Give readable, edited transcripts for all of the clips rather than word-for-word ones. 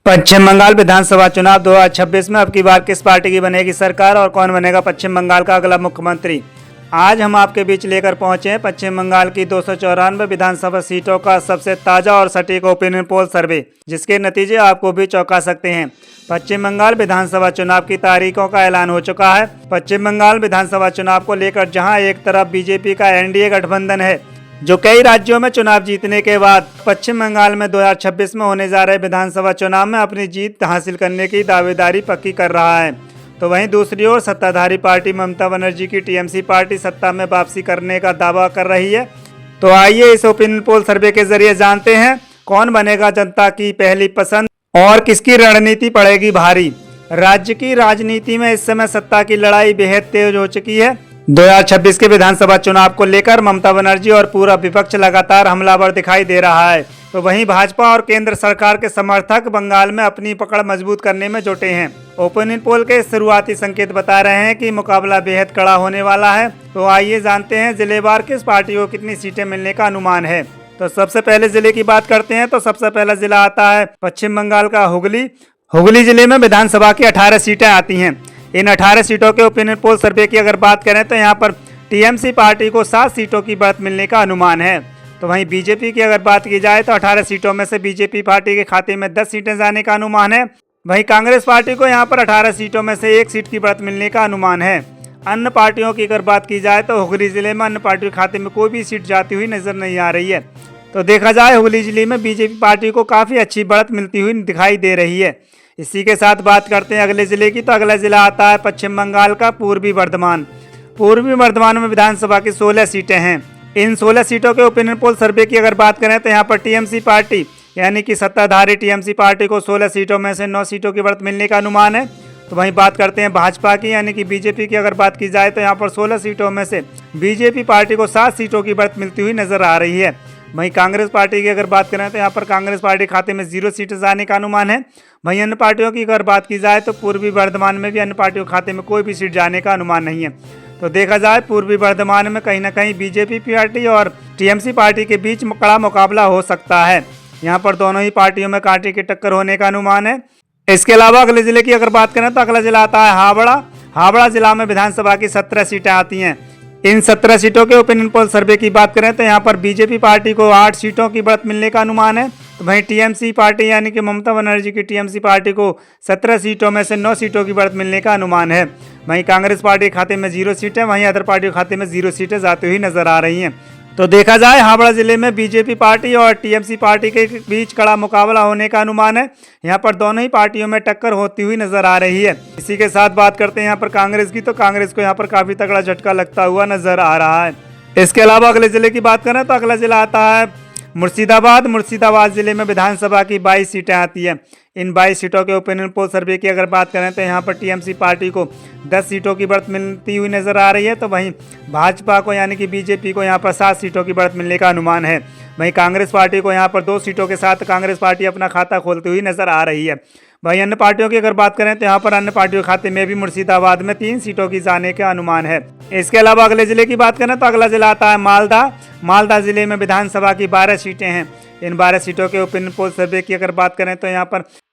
पश्चिम बंगाल विधानसभा चुनाव 2026 में अब की बार किस पार्टी की बनेगी सरकार और कौन बनेगा पश्चिम बंगाल का अगला मुख्यमंत्री। आज हम आपके बीच लेकर पहुंचे हैं पश्चिम बंगाल की 294 विधानसभा सीटों का सबसे ताजा और सटीक ओपिनियन पोल सर्वे, जिसके नतीजे आपको भी चौंका सकते हैं। पश्चिम बंगाल विधानसभा चुनाव की तारीखों का ऐलान हो चुका है। पश्चिम बंगाल विधानसभा चुनाव को लेकर जहां एक तरफ बीजेपी का एनडीए गठबंधन है, जो कई राज्यों में चुनाव जीतने के बाद पश्चिम बंगाल में 2026 में होने जा रहे विधानसभा चुनाव में अपनी जीत हासिल करने की दावेदारी पक्की कर रहा है, तो वहीं दूसरी ओर सत्ताधारी पार्टी ममता बनर्जी की टीएमसी पार्टी सत्ता में वापसी करने का दावा कर रही है। तो आइए इस ओपिनियन पोल सर्वे के जरिए जानते हैं कौन बनेगा जनता की पहली पसंद और किसकी रणनीति पड़ेगी भारी। राज्य की राजनीति में इस समय सत्ता की लड़ाई बेहद तेज हो चुकी है। 2026 के विधानसभा चुनाव को लेकर ममता बनर्जी और पूरा विपक्ष लगातार हमलावर दिखाई दे रहा है, तो वहीं भाजपा और केंद्र सरकार के समर्थक बंगाल में अपनी पकड़ मजबूत करने में जुटे हैं। ओपिनियन पोल के शुरुआती संकेत बता रहे हैं कि मुकाबला बेहद कड़ा होने वाला है। तो आइए जानते हैं जिलेवार किस पार्टी को कितनी सीटें मिलने का अनुमान है। तो सबसे पहले जिले की बात करते हैं, तो सबसे पहला जिला आता है पश्चिम बंगाल का हुगली। हुगली जिले में विधानसभा की 18 सीटें आती हैं। इन 18 सीटों के ओपिनियन पोल सर्वे की अगर बात करें तो यहाँ पर टीएमसी पार्टी को 7 सीटों की बढ़त मिलने का अनुमान है। तो वहीं बीजेपी की अगर बात की जाए तो 18 सीटों में से बीजेपी पार्टी के खाते में 10 सीटें जाने का अनुमान है। वहीं कांग्रेस पार्टी को यहाँ पर 18 सीटों में से 1 सीट की बढ़त मिलने का अनुमान है। अन्य पार्टियों की अगर बात की जाए तो हुगली जिले में अन्य पार्टियों के खाते में कोई भी सीट जाती हुई नजर नहीं आ रही है। तो देखा जाए हुगली जिले में बीजेपी पार्टी को काफ़ी अच्छी बढ़त मिलती हुई दिखाई दे रही है। इसी के साथ बात करते हैं अगले जिले की, तो अगला जिला आता है पश्चिम बंगाल का पूर्वी बर्धमान। पूर्वी बर्धमान में विधानसभा की 16 सीटें हैं। इन 16 सीटों के ओपिनियन पोल सर्वे की अगर बात करें तो यहाँ पर टीएमसी पार्टी यानी कि सत्ताधारी टीएमसी पार्टी को 16 सीटों में से 9 सीटों की बढ़त मिलने का अनुमान है। तो वहीं बात करते हैं भाजपा की यानी कि बीजेपी की अगर बात की जाए तो यहाँ पर 16 सीटों में से बीजेपी पार्टी को 7 सीटों की बढ़त मिलती हुई नजर आ रही है। वहीं कांग्रेस पार्टी की अगर बात करें तो यहाँ पर कांग्रेस पार्टी खाते में 0 सीटें जाने का अनुमान है। वहीं अन्य पार्टियों की अगर बात की जाए तो पूर्वी बर्धमान में भी अन्य पार्टियों के खाते में कोई भी सीट जाने का अनुमान नहीं है। तो देखा जाए पूर्वी बर्धमान में कहीं ना कहीं बीजेपी पार्टी और टीएमसी पार्टी के बीच कड़ा मुकाबला हो सकता है। यहाँ पर दोनों ही पार्टियों में कांटे की टक्कर होने का अनुमान है। इसके अलावा अगले जिले की अगर बात करें तो अगला जिला आता है हावड़ा। हावड़ा जिला में विधानसभा की 17 सीटें आती हैं। इन 17 सीटों के ओपिनियन पोल सर्वे की बात करें तो यहाँ पर बीजेपी पार्टी को 8 सीटों की बढ़त मिलने का अनुमान है। तो वहीं टीएमसी पार्टी यानी कि ममता बनर्जी की टीएमसी पार्टी को 17 सीटों में से 9 सीटों की बढ़त मिलने का अनुमान है। वहीं कांग्रेस पार्टी के खाते में 0 सीटें, वहीं अदर पार्टी के खाते में 0 सीटें जाती हुई नजर आ रही हैं। तो देखा जाए हावड़ा जिले में बीजेपी पार्टी और टीएमसी पार्टी के बीच कड़ा मुकाबला होने का अनुमान है। यहाँ पर दोनों ही पार्टियों में टक्कर होती हुई नजर आ रही है। इसी के साथ बात करते हैं यहाँ पर कांग्रेस की, तो कांग्रेस को यहाँ पर काफी तगड़ा झटका लगता हुआ नजर आ रहा है। इसके अलावा अगले जिले की बात करें तो अगला जिला आता है मुर्शिदाबाद। मुर्शिदाबाद जिले में विधानसभा की 22 सीटें आती हैं। इन 22 सीटों के ओपिनियन पोल सर्वे की अगर बात करें तो यहाँ पर टीएमसी पार्टी को 10 सीटों की बढ़त मिलती हुई नजर आ रही है। तो वहीं भाजपा को यानी कि बीजेपी को यहाँ पर 7 सीटों की बढ़त मिलने का अनुमान है। वहीं कांग्रेस पार्टी को यहाँ पर 2 सीटों के साथ कांग्रेस पार्टी अपना खाता खोलती हुई नजर आ रही है। वहीं अन्य पार्टियों की अगर बात करें तो यहाँ पर अन्य पार्टियों के खाते में भी मुर्शिदाबाद में 3 सीटों की जाने का अनुमान है। इसके अलावा अगले जिले की बात करें तो अगला जिला आता है मालदा। मालदा जिले में विधानसभा की 12 सीटें हैं। इन 12 सीटों के ओपिनियन पोल सर्वे की अगर बात करें तो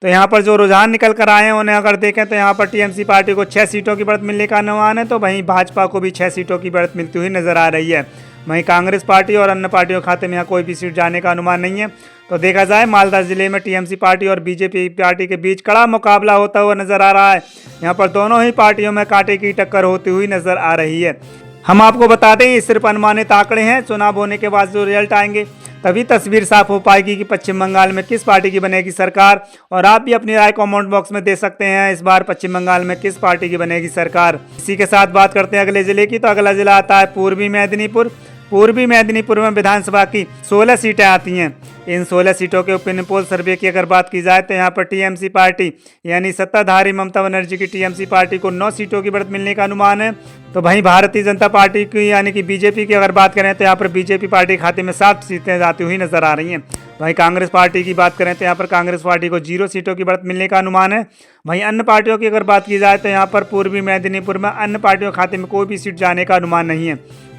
यहाँ पर जो रुझान निकल कर आए हैं उन्हें अगर देखें तो यहाँ पर टीएमसी पार्टी को 6 सीटों की बढ़त मिलने का अनुमान है। तो वहीं भाजपा को भी 6 सीटों की बढ़त मिलती हुई नजर आ रही है। वहीं कांग्रेस पार्टी और अन्य पार्टियों के खाते में यहाँ कोई भी सीट जाने का अनुमान नहीं है। तो देखा जाए मालदा जिले में टीएमसी पार्टी और बीजेपी पार्टी के बीच कड़ा मुकाबला होता हुआ नजर आ रहा है। यहाँ पर दोनों ही पार्टियों में कांटे की टक्कर होती हुई नजर आ रही है। हम आपको बता दें ये सिर्फ अनुमानित आंकड़े हैं। चुनाव होने के बाद जो रिजल्ट आएंगे तभी तस्वीर साफ हो पाएगी कि पश्चिम बंगाल में किस पार्टी की बनेगी सरकार। और आप भी अपनी राय कमेंट बॉक्स में दे सकते हैं इस बार पश्चिम बंगाल में किस पार्टी की बनेगी सरकार। इसी के साथ बात करते हैं अगले जिले की, तो अगला जिला आता है पूर्वी मेदिनीपुर। पूर्वी मेदिनीपुर में विधानसभा की 16 सीटें आती हैं। इन 16 सीटों के ओपिनियन पोल सर्वे की अगर बात की जाए तो यहाँ पर टीएमसी पार्टी यानी सत्ताधारी ममता बनर्जी की टीएमसी पार्टी को 9 सीटों की बढ़त मिलने का अनुमान है। तो वहीं भारतीय जनता पार्टी की यानी कि बीजेपी की अगर बात करें तो यहाँ पर बीजेपी पार्टी खाते में 7 सीटें जाती हुई नजर आ रही हैं। वहीं कांग्रेस पार्टी की बात करें तो यहाँ पर कांग्रेस पार्टी को 0 सीटों की बढ़त मिलने का अनुमान है। वहीं अन्य पार्टियों की अगर बात की जाए तो यहाँ पर पूर्वी मेदिनीपुर में अन्य पार्टियों के खाते में कोई भी सीट जाने का अनुमान नहीं है।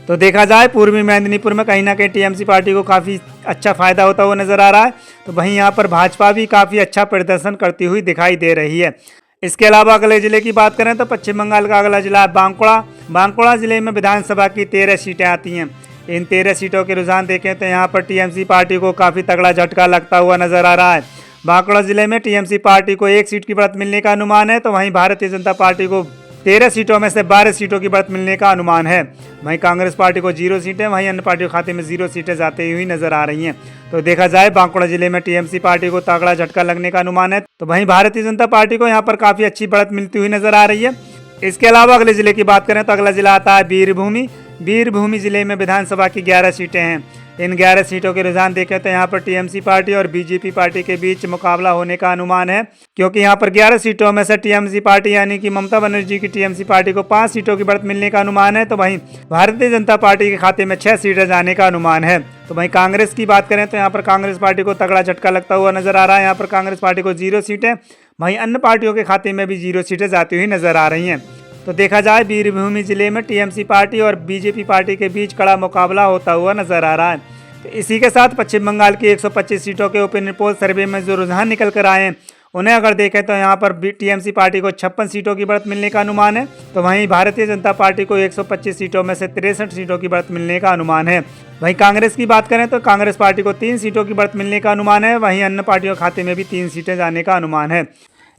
तो देखा जाए पूर्वी मेदिनीपुर में कहीं ना कहीं टीएमसी पार्टी को काफ़ी अच्छा फायदा होता हुआ नजर आ रहा है, तो वहीं यहाँ पर भाजपा भी काफ़ी अच्छा प्रदर्शन करती हुई दिखाई दे रही है। इसके अलावा अगले जिले की बात करें तो पश्चिम बंगाल का अगला जिला है बांकुड़ा। बांकुड़ा जिले में विधानसभा की 13 सीटें आती हैं। इन 13 सीटों के रुझान देखें तो यहाँ पर टीएमसी पार्टी को काफ़ी तगड़ा झटका लगता हुआ नजर आ रहा है। बांकुड़ा जिले में टीएमसी पार्टी को 1 सीट की बढ़त मिलने का अनुमान है, तो वहीं भारतीय जनता पार्टी को 13 सीटों में से 12 सीटों की बढ़त मिलने का अनुमान है। वहीं कांग्रेस पार्टी को 0 सीटें, वहीं अन्य पार्टियों के खाते में 0 सीटें जाती हुई नजर आ रही हैं। तो देखा जाए बांकुड़ा जिले में टीएमसी पार्टी को तगड़ा झटका लगने का अनुमान है, तो वहीं भारतीय जनता पार्टी को यहाँ पर काफी अच्छी बढ़त मिलती हुई नजर आ रही है। इसके अलावा अगले जिले की बात करें तो अगला जिला आता है बीरभूमि। बीरभूमि जिले में विधानसभा की 11 सीटें हैं। इन 11 सीटों के रुझान देखें तो यहाँ पर टीएमसी पार्टी और बीजेपी पार्टी के बीच मुकाबला होने का अनुमान है, क्योंकि यहाँ पर 11 सीटों में से टीएमसी पार्टी यानी कि ममता बनर्जी की टीएमसी पार्टी को 5 सीटों की बढ़त मिलने का अनुमान है, तो वहीं भारतीय जनता पार्टी के खाते में 6 सीटें जाने का अनुमान है। तो वहीं कांग्रेस की बात करें तो यहाँ पर कांग्रेस पार्टी को तगड़ा झटका लगता हुआ नजर आ रहा है। यहाँ पर कांग्रेस पार्टी को 0 सीटें, वहीं अन्य पार्टियों के खाते में भी 0 सीटें जाती हुई नजर आ रही हैं। तो देखा जाए बीरभूमि जिले में टीएमसी पार्टी और बीजेपी पार्टी के बीच कड़ा मुकाबला होता हुआ नजर आ रहा है। तो इसी के साथ पश्चिम बंगाल की 125 सीटों के ओपिनियन पोल सर्वे में जो रुझान निकल कर आए हैं, उन्हें अगर देखें तो यहाँ पर टीएमसी पार्टी को 56 सीटों की बढ़त मिलने का अनुमान है, तो वहीं भारतीय जनता पार्टी को 125 सीटों में से 63 सीटों की बढ़त मिलने का अनुमान है। वहीं कांग्रेस की बात करें तो कांग्रेस पार्टी को 3 सीटों की बढ़त मिलने का अनुमान है, वहीं अन्य पार्टियों के खाते में भी 3 सीटें जाने का अनुमान है।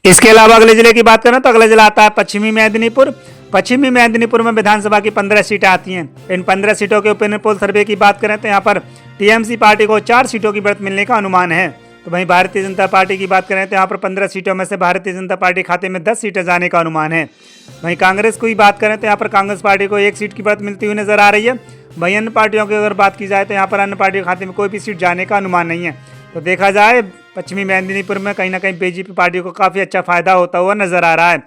इसके अलावा अगले जिले की बात करें तो अगला जिला आता है पश्चिमी मेदिनीपुर। पश्चिमी मेदिनीपुर में विधानसभा की 15 सीटें आती हैं। इन 15 सीटों के ओपिनियन पोल सर्वे की बात करें तो यहाँ पर टीएमसी पार्टी को 4 सीटों की बढ़त मिलने का अनुमान है, तो वहीं भारतीय जनता पार्टी की बात करें तो यहाँ पर 15 सीटों में से भारतीय जनता पार्टी खाते में 10 सीटें जाने का अनुमान है। वहीं कांग्रेस की बात करें तो यहाँ पर कांग्रेस पार्टी को 1 सीट की बढ़त मिलती हुई नजर आ रही है। वहीं अन्य पार्टियों की अगर बात की जाए तो यहाँ पर अन्य पार्टियों के खाते में कोई भी सीट जाने का अनुमान नहीं है। तो देखा जाए पश्चिमी मेदिनीपुर में कहीं ना कहीं बीजेपी पार्टी को काफी अच्छा फायदा होता हुआ नजर आ रहा है।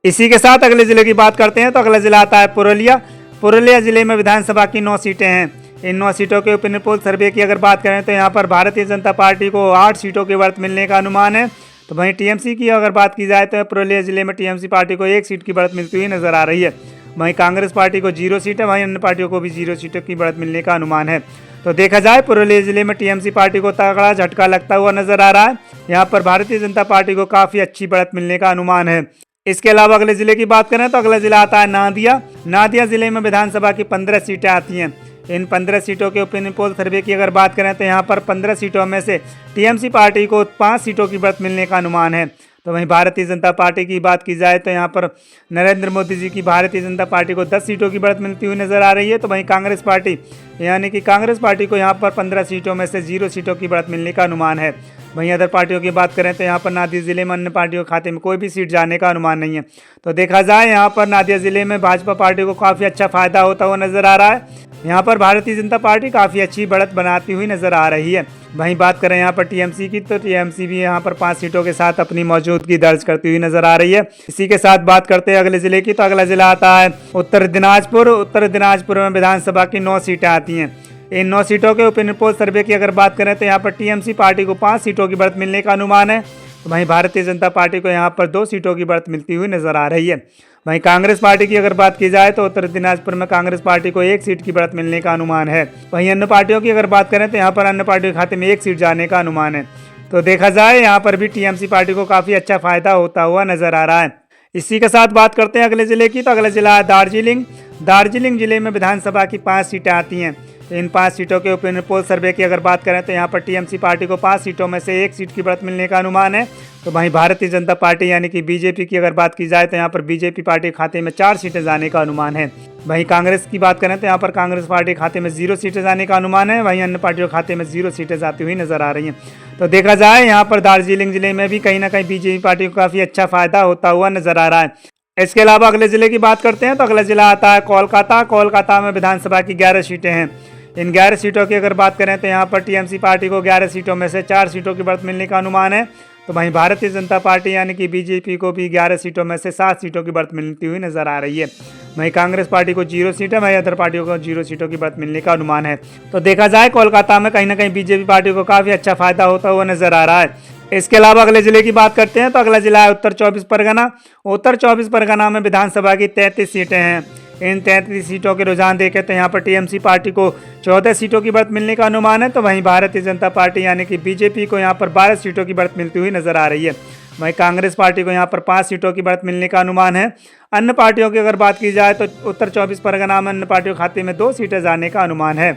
इसी के साथ अगले जिले की बात करते हैं तो अगला जिला आता है पुरुलिया। पुरुलिया जिले में विधानसभा की 9 सीटें हैं। इन 9 सीटों के ओपिनियन पोल सर्वे की अगर बात करें तो यहाँ पर भारतीय जनता पार्टी को 8 सीटों की बढ़त मिलने का अनुमान है, तो वहीं टीएमसी की अगर बात की जाए तो पुरुलिया जिले में टीएमसी पार्टी को 1 सीट की बढ़त मिलती हुई नजर आ रही है। वहीं कांग्रेस पार्टी को 0 सीट है, वहीं अन्य पार्टियों को भी 0 सीटों की बढ़त मिलने का अनुमान है। तो देखा जाए पुरुलिया जिले में टीएमसी पार्टी को तगड़ा झटका लगता हुआ नजर आ रहा है। यहाँ पर भारतीय जनता पार्टी को काफी अच्छी बढ़त मिलने का अनुमान है। इसके अलावा अगले जिले की बात करें तो अगला जिला आता है नादिया। नादिया जिले में विधानसभा की 15 सीटें आती हैं। इन 15 सीटों के ओपिनियन पोल सर्वे की अगर बात करें तो यहाँ पर 15 सीटों में से टीएमसी पार्टी को 5 सीटों की बढ़त मिलने का अनुमान है, तो वहीं भारतीय जनता पार्टी की बात की जाए तो यहाँ पर नरेंद्र मोदी जी की भारतीय जनता पार्टी को 10 सीटों की बढ़त मिलती हुई नजर आ रही है, तो वहीं कांग्रेस पार्टी यानी कि कांग्रेस पार्टी को यहाँ पर 15 सीटों में से 0 सीटों की बढ़त मिलने का अनुमान है। वहीं अदर पार्टियों की बात करें तो यहाँ पर नादिया जिले में अन्य पार्टियों के खाते में कोई भी सीट जाने का अनुमान नहीं है। तो देखा जाए यहाँ पर नादिया जिले में भाजपा पार्टी को काफ़ी अच्छा फायदा होता हुआ नजर आ रहा है। यहाँ पर भारतीय जनता पार्टी काफ़ी अच्छी बढ़त बनाती हुई नजर आ रही है। वहीं बात करें यहाँ पर टीएमसी की तो टीएमसी भी यहाँ पर 5 सीटों के साथ अपनी मौजूदगी दर्ज करती हुई नजर आ रही है। इसी के साथ बात करते हैं अगले जिले की, तो अगला जिला आता है उत्तर दिनाजपुर। उत्तर दिनाजपुर में विधानसभा की 9 सीटें आती हैं। इन 9 सीटों के ओपिनियन पोल सर्वे की अगर बात करें तो यहाँ पर टीएमसी पार्टी को 5 सीटों की बढ़त मिलने का अनुमान है, तो वहीं भारतीय जनता पार्टी को यहाँ पर 2 सीटों की बढ़त मिलती हुई नजर आ रही है। वहीं कांग्रेस पार्टी की अगर बात की जाए तो उत्तर दिनाजपुर में कांग्रेस पार्टी को 1 सीट की बढ़त मिलने का अनुमान है। वहीं अन्य पार्टियों की अगर बात करें तो यहाँ पर अन्य पार्टियों के खाते में 1 सीट जाने का अनुमान है। तो देखा जाए यहाँ पर भी टीएमसी पार्टी को काफ़ी अच्छा फायदा होता हुआ नजर आ रहा है। इसी के साथ बात करते हैं अगले जिले की, तो अगला जिला है दार्जिलिंग। दार्जिलिंग जिले में विधानसभा की 5 सीटें आती हैं। इन 5 सीटों के ओपिनियन पोल सर्वे की अगर बात करें तो यहाँ पर टीएमसी पार्टी को 5 सीटों में से 1 सीट की बढ़त मिलने का अनुमान है, तो वहीं भारतीय जनता पार्टी यानी कि बीजेपी की अगर बात की जाए तो यहाँ पर बीजेपी पार्टी खाते में 4 सीटें जाने का अनुमान है। वहीं कांग्रेस की बात करें तो यहाँ पर कांग्रेस पार्टी खाते में 0 सीटें जाने का अनुमान है, वहीं अन्य पार्टियों खाते में 0 सीटें जाती हुई नजर आ रही हैं। तो देखा जाए यहाँ पर दार्जिलिंग जिले में भी कहीं ना कहीं बीजेपी पार्टी को काफ़ी अच्छा फायदा होता हुआ नजर आ रहा है। इसके अलावा अगले जिले की बात करते हैं तो अगला जिला आता है कोलकाता। कोलकाता में विधानसभा की 11 सीटें हैं। इन 11 सीटों की अगर बात करें तो यहाँ पर टीएमसी पार्टी को 11 सीटों में से 4 सीटों की बढ़त मिलने का अनुमान है, तो वहीं भारतीय जनता पार्टी यानी कि बीजेपी को भी 11 सीटों में से 7 सीटों की बढ़त मिलती हुई नजर आ रही है। वहीं कांग्रेस पार्टी को 0 सीट है, वहीं अदर पार्टियों को 0 सीटों की बढ़त मिलने का अनुमान है। तो देखा जाए कोलकाता में कहीं ना कहीं बीजेपी पार्टी को काफ़ी अच्छा फायदा होता हुआ नजर आ रहा है। इसके अलावा अगले जिले की बात करते हैं तो अगला जिला है उत्तर 24 परगना। उत्तर 24 परगना में विधानसभा की 33 सीटें हैं। इन 33 सीटों के रुझान देखें तो यहाँ पर टीएमसी पार्टी को 14 सीटों की बढ़त मिलने का अनुमान है, तो वहीं भारतीय जनता पार्टी यानी कि बीजेपी को यहाँ पर 12 सीटों की बढ़त मिलती हुई नजर आ रही है। वहीं कांग्रेस पार्टी को यहाँ पर 5 सीटों की बढ़त मिलने का अनुमान है। अन्य पार्टियों की अगर बात की जाए तो उत्तर 24 परगना में अन्य पार्टियों के खाते में 2 सीटें जाने का अनुमान है।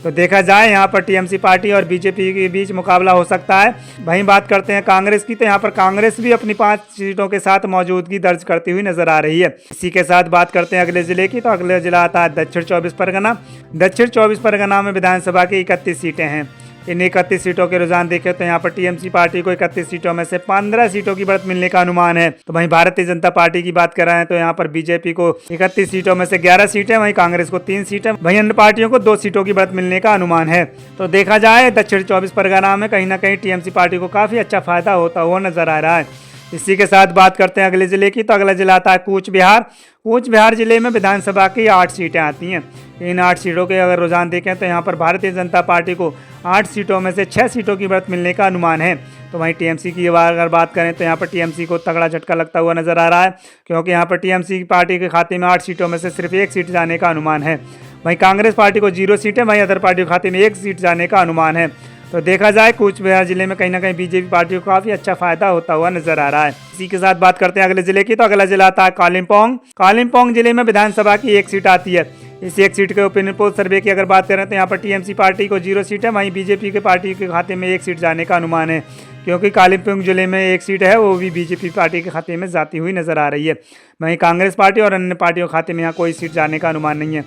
तो देखा जाए यहाँ पर टीएमसी पार्टी और बीजेपी के बीच मुकाबला हो सकता है। वहीं बात करते हैं कांग्रेस की, तो यहाँ पर कांग्रेस भी अपनी 5 सीटों के साथ मौजूदगी दर्ज करती हुई नजर आ रही है। इसी के साथ बात करते हैं अगले जिले की, तो अगला जिला आता है दक्षिण 24 परगना। दक्षिण 24 परगना में विधानसभा की 31 सीटें हैं। इन 31 सीटों के रुझान देखें तो यहाँ पर टीएमसी पार्टी को 31 सीटों में से 15 सीटों की बढ़त मिलने का अनुमान है। तो वहीं भारतीय जनता पार्टी की बात कर रहे हैं तो यहाँ पर बीजेपी को 31 सीटों में से 11 सीटें, वहीं कांग्रेस को 3 सीटें, वहीं अन्य पार्टियों को 2 सीटों की बढ़त मिलने का अनुमान है। तो देखा जाए दक्षिण 24 परगना में कहीं ना कहीं टीएमसी पार्टी को काफी अच्छा फायदा होता हुआ नजर आ रहा है। इसी के साथ बात करते हैं अगले जिले की, तो अगला जिला आता है कूच बिहार। कूच बिहार जिले में विधानसभा की 8 सीटें आती हैं। इन 8 सीटों के अगर रुझान देखें तो यहाँ पर भारतीय जनता पार्टी को 8 सीटों में से 6 सीटों की बढ़त मिलने का अनुमान है। तो वहीं टीएमसी की अगर बात करें तो यहाँ पर टीएमसी को तगड़ा झटका लगता हुआ नजर आ रहा है, क्योंकि यहाँ पर टीएमसी पार्टी के खाते में 8 सीटों में से सिर्फ 1 सीट जाने का अनुमान है। वहीं कांग्रेस पार्टी को 0 सीटें, वहीं अदर पार्टी के खाते में 1 सीट जाने का अनुमान है। तो देखा जाए कूच बिहार जिले में कहीं ना कहीं बीजेपी पार्टी को काफी अच्छा फायदा होता हुआ नजर आ रहा है। इसी के साथ बात करते हैं अगले जिले की, तो अगला जिला आता है कालिम्पोंग। कालिम्पोंग जिले में विधानसभा की 1 सीट आती है। इस 1 सीट के ओपिनियन पोल सर्वे की अगर बात करें तो यहाँ पर टीएमसी पार्टी को 0 सीट है, वहीं बीजेपी के पार्टी के खाते में 1 सीट जाने का अनुमान है, क्योंकि कालिम्पोंग जिले में 1 सीट है वो भी बीजेपी पार्टी के खाते में जाती हुई नजर आ रही है। वहीं कांग्रेस पार्टी और अन्य पार्टियों के खाते में यहाँ कोई सीट जाने का अनुमान नहीं है।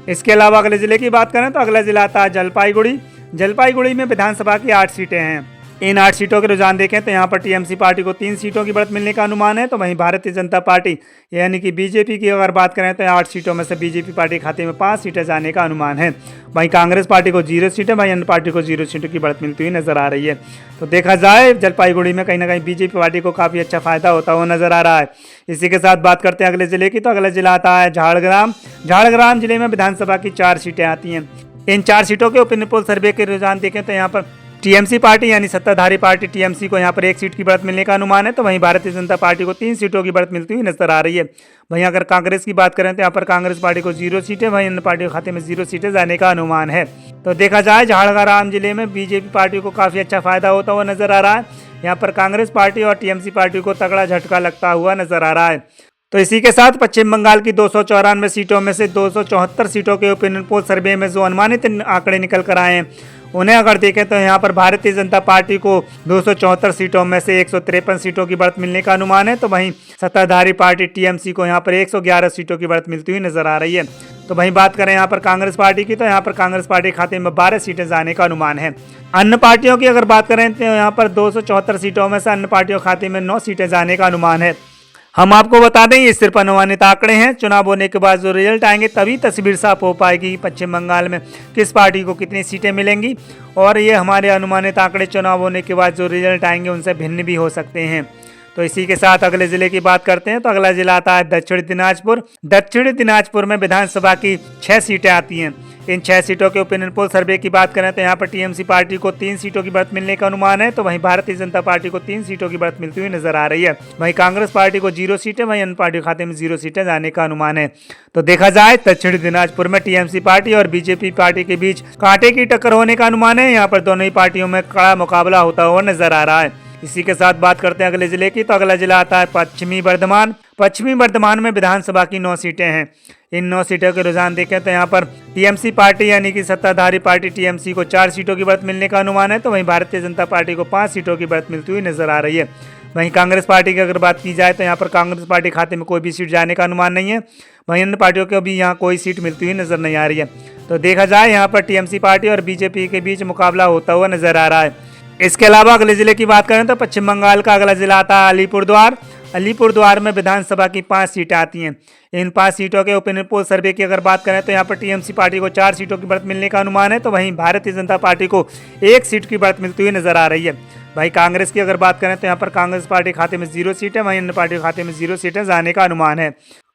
इसके अलावा अगले जिले की बात करें तो अगला जिला आता है जलपाईगुड़ी। जलपाईगुड़ी में विधानसभा की 8 सीटें हैं। इन 8 सीटों के रुझान देखें तो यहाँ पर टीएमसी पार्टी को 3 सीटों की बढ़त मिलने का अनुमान है। तो वहीं भारतीय जनता पार्टी यानी कि बीजेपी की अगर बात करें तो 8 सीटों में से बीजेपी पार्टी के खाते में 5 सीटें जाने का अनुमान है। वहीं कांग्रेस पार्टी को 0 सीटें, वहीं अन्य पार्टी को 0 सीटों की बढ़त मिलती हुई नजर आ रही है। तो देखा जाए जलपाईगुड़ी में कहीं ना कहीं बीजेपी पार्टी को काफी अच्छा फायदा होता हुआ नजर आ रहा है। इसी के साथ बात करते हैं अगले जिले की, तो अगला जिला आता है झाड़ग्राम। झाड़ग्राम जिले में विधानसभा की 4 सीटें आती हैं। इन 4 सीटों के ओपिनियन पोल सर्वे के रुझान देखें तो यहाँ पर टीएमसी पार्टी यानी सत्ताधारी पार्टी टीएमसी को यहाँ पर 1 सीट की बढ़त मिलने का अनुमान है। तो वहीं भारतीय जनता पार्टी को 3 सीटों की बढ़त मिलती हुई नजर आ रही है। वहीं अगर कांग्रेस की बात करें तो यहाँ पर कांग्रेस पार्टी को 0 सीटें, वहीं अन्य पार्टी के खाते में 0 सीटें जाने का अनुमान है। तो देखा जाए झाड़ग्राम जिले में बीजेपी पार्टी को काफी अच्छा फायदा होता हुआ नजर आ रहा है। यहाँ पर कांग्रेस पार्टी और टीएमसी पार्टी को तगड़ा झटका लगता हुआ नजर आ रहा है। तो इसी के साथ पश्चिम बंगाल की 294 सीटों में से 274 सीटों के ओपिनियन पोल सर्वे में जो अनुमानित आंकड़े निकल कर आए हैं उन्हें अगर देखें तो यहाँ पर भारतीय जनता पार्टी को 274 सीटों में से 153 सीटों की बढ़त मिलने का अनुमान है। तो वहीं सत्ताधारी पार्टी टीएमसी को यहाँ पर 111 सीटों की बढ़त मिलती हुई नजर आ रही है। तो वहीं बात करें यहाँ पर कांग्रेस पार्टी की, तो यहाँ पर कांग्रेस पार्टी खाते में 12 सीटें जाने का अनुमान है। अन्य पार्टियों की अगर बात करें तो यहाँ पर 274 सीटों में से अन्य पार्टियों खाते में 9 सीटें जाने का अनुमान है। हम आपको बता दें ये सिर्फ अनुमानित आंकड़े हैं। चुनाव होने के बाद जो रिजल्ट आएंगे तभी तस्वीर साफ हो पाएगी पश्चिम बंगाल में किस पार्टी को कितनी सीटें मिलेंगी, और ये हमारे अनुमानित आंकड़े चुनाव होने के बाद जो रिजल्ट आएंगे उनसे भिन्न भी हो सकते हैं। तो इसी के साथ अगले जिले की बात करते हैं, तो अगला जिला आता है दक्षिण दिनाजपुर। दक्षिण दिनाजपुर में विधानसभा की 6 सीटें आती हैं। इन 6 सीटों के ओपिनियन पोल सर्वे की बात करें तो यहाँ पर टीएमसी पार्टी को 3 सीटों की बढ़त मिलने का अनुमान है। तो वहीं भारतीय जनता पार्टी को 3 सीटों की बढ़त मिलती हुई नजर आ रही है। वहीं कांग्रेस पार्टी को 0 सीटें, वहीं अन्य पार्टी खाते में 0 सीटें जाने का अनुमान है। तो देखा जाए दक्षिण दिनाजपुर में टीएमसी पार्टी और बीजेपी पार्टी के बीच कांटे की टक्कर होने का अनुमान है। यहाँ पर दोनों ही पार्टियों में कड़ा मुकाबला होता हुआ नजर आ रहा है। इसी के साथ बात करते हैं अगले जिले की, तो अगला जिला आता है पश्चिमी बर्धमान। पश्चिमी बर्धमान में विधानसभा की 9 सीटें हैं। इन 9 सीटों के रुझान देखें तो यहाँ पर टीएमसी पार्टी यानी कि सत्ताधारी पार्टी टीएमसी को 4 सीटों की बढ़त मिलने का अनुमान है। तो वहीं भारतीय जनता पार्टी को 5 सीटों की बढ़त मिलती हुई नजर आ रही है। वहीं कांग्रेस पार्टी की अगर बात की जाए तो यहाँ पर कांग्रेस पार्टी खाते में कोई भी सीट जाने का अनुमान नहीं है। वहीं अन्य पार्टियों को भी यहाँ कोई सीट मिलती हुई नजर नहीं आ रही है। तो देखा जाए यहाँ पर टीएमसी पार्टी और बीजेपी के बीच मुकाबला होता हुआ नजर आ रहा है। इसके अलावा अगले जिले की बात करें तो पश्चिम बंगाल का अगला जिला आता है अलीपुरद्वार। अलीपुरद्वार में विधानसभा की 5 सीटें आती हैं। इन 5 सीटों के ओपिनियन पोल सर्वे की अगर बात करें तो यहाँ पर टीएमसी पार्टी को 4 सीटों की बढ़त मिलने का अनुमान है। तो वहीं भारतीय जनता पार्टी को 1 सीट की बढ़त मिलती हुई नजर आ रही है। वहीं कांग्रेस की अगर बात करें तो यहाँ पर कांग्रेस पार्टी खाते में 0 सीटें, वहीं अन्य पार्टी खाते में 0 सीटें जाने का अनुमान है।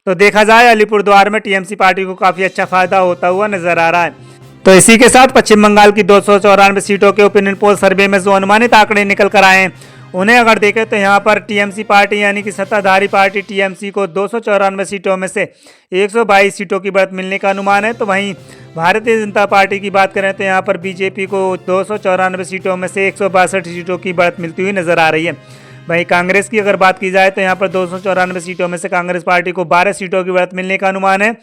तो देखा जाए अलीपुरद्वार में टीएमसी पार्टी को काफी अच्छा फायदा होता हुआ नजर आ रहा है। तो इसी के साथ पश्चिम बंगाल की 294 सीटों के ओपिनियन पोल सर्वे में जो अनुमानित आंकड़े निकल कर आए हैं उन्हें अगर देखें तो यहाँ पर टीएमसी पार्टी यानी कि सत्ताधारी पार्टी टीएमसी को 294 सीटों में से 122 सीटों की बढ़त मिलने का अनुमान है। तो वहीं भारतीय जनता पार्टी की बात करें तो यहाँ पर बीजेपी को 294 सीटों में से 162 सीटों की बढ़त मिलती हुई नजर आ रही है। वहीं कांग्रेस की अगर बात की जाए तो यहाँ पर 294 सीटों में से कांग्रेस पार्टी को 12 सीटों की बढ़त मिलने का अनुमान है।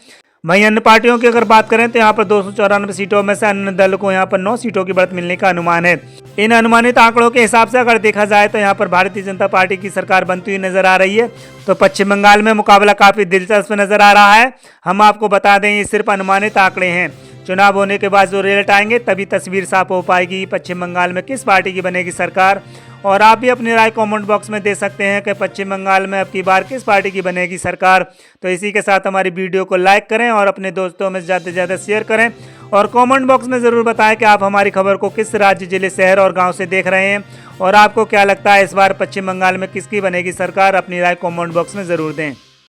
वहीं अन्य पार्टियों की अगर बात करें तो यहाँ पर 294 सीटों में से अन्य दल को यहाँ पर 9 सीटों की बढ़त मिलने का अनुमान है। इन अनुमानित आंकड़ों के हिसाब से अगर देखा जाए तो यहाँ पर भारतीय जनता पार्टी की सरकार बनती हुई नजर आ रही है। तो पश्चिम बंगाल में मुकाबला काफी दिलचस्प नजर आ रहा है। हम आपको बता दें ये सिर्फ अनुमानित आंकड़े हैं। चुनाव होने के बाद जो रिजल्ट आएंगे तभी तस्वीर साफ हो पाएगी पश्चिम बंगाल में किस पार्टी की बनेगी सरकार। और आप भी अपनी राय कमेंट बॉक्स में दे सकते हैं कि पश्चिम बंगाल में अब की बार किस पार्टी की बनेगी सरकार। तो इसी के साथ हमारी वीडियो को लाइक करें और अपने दोस्तों में ज़्यादा से ज़्यादा शेयर करें और कमेंट बॉक्स में ज़रूर बताएं कि आप हमारी खबर को किस राज्य, जिले, शहर और गांव से देख रहे हैं और आपको क्या लगता है इस बार पश्चिम बंगाल में किसकी बनेगी सरकार। अपनी राय कमेंट बॉक्स में ज़रूर दें।